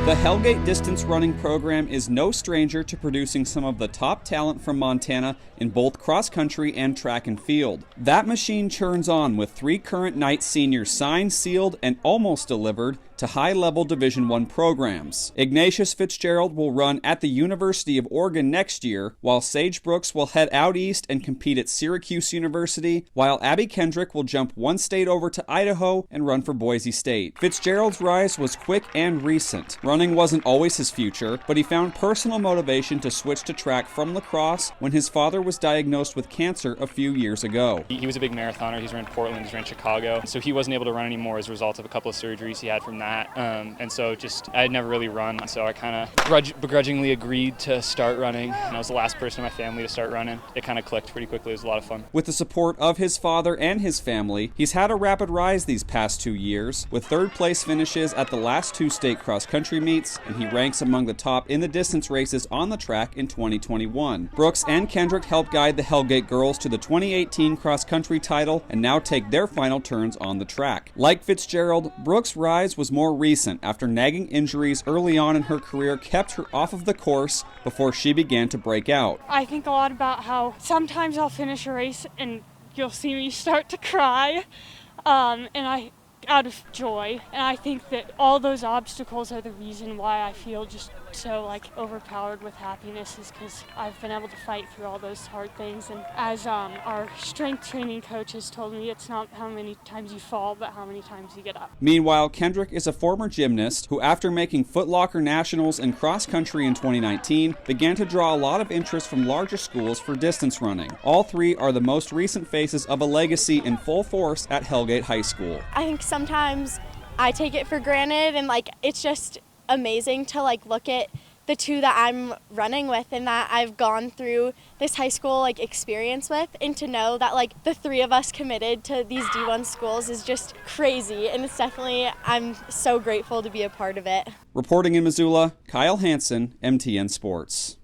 The Hellgate distance running program is no stranger to producing some of the top talent from Montana in both cross country and track and field. That machine churns on with 3 current Knight seniors signed, sealed, and almost delivered to high-level Division I programs. IGNATIUS FITZGERALD will run at the University of Oregon next year, while Sage Brooks will head out east and compete at Syracuse University, while Abby KENDRICK will jump 1 state over to Idaho and run for Boise State. FITZGERALD's rise was quick and recent. Running wasn't always his future, but he found personal motivation to switch to track from lacrosse when his father was diagnosed with cancer a few years ago. He was a big marathoner. He's ran Portland, he's ran Chicago, so he wasn't able to run anymore as a result of a couple of surgeries he had from that. And so I had never really run, so I kind of begrudgingly agreed to start running. And I was the last person in my family to start running. It kind of clicked pretty quickly. It was a lot of fun. With the support of his father and his family, he's had a rapid rise these past 2 years, with 3rd place finishes at the last 2 state cross-country meets, and he ranks among the top in the distance races on the track in 2021. Brooks and KENDRICK helped guide the Hellgate girls to the 2018 cross-country title and now take their final turns on the track. Like FITZGERALD, Brooks' rise was more recent after nagging injuries early on in her career kept her off of the course before she began to break out. I think a lot about how sometimes I'll finish a race and you'll see me start to cry, out of joy, and I think that all those obstacles are the reason why I feel just so overpowered with happiness, is because I've been able to fight through all those hard things. And as our strength training coach has told me, it's not how many times you fall, but how many times you get up. Meanwhile, KENDRICK is a former gymnast who, after making Foot Locker Nationals in cross country in 2019, began to draw a lot of interest from larger schools for distance running. All 3 are the most recent faces of a legacy in full force at Hellgate High School. I think sometimes I take it for granted, and it's just amazing to look at the 2 that I'm running with and that I've gone through this high school experience with, and to know that the 3 of us committed to these D1 schools is just crazy, and it's definitely, I'm so grateful to be a part of it. Reporting in Missoula, Kyle Hansen, MTN Sports.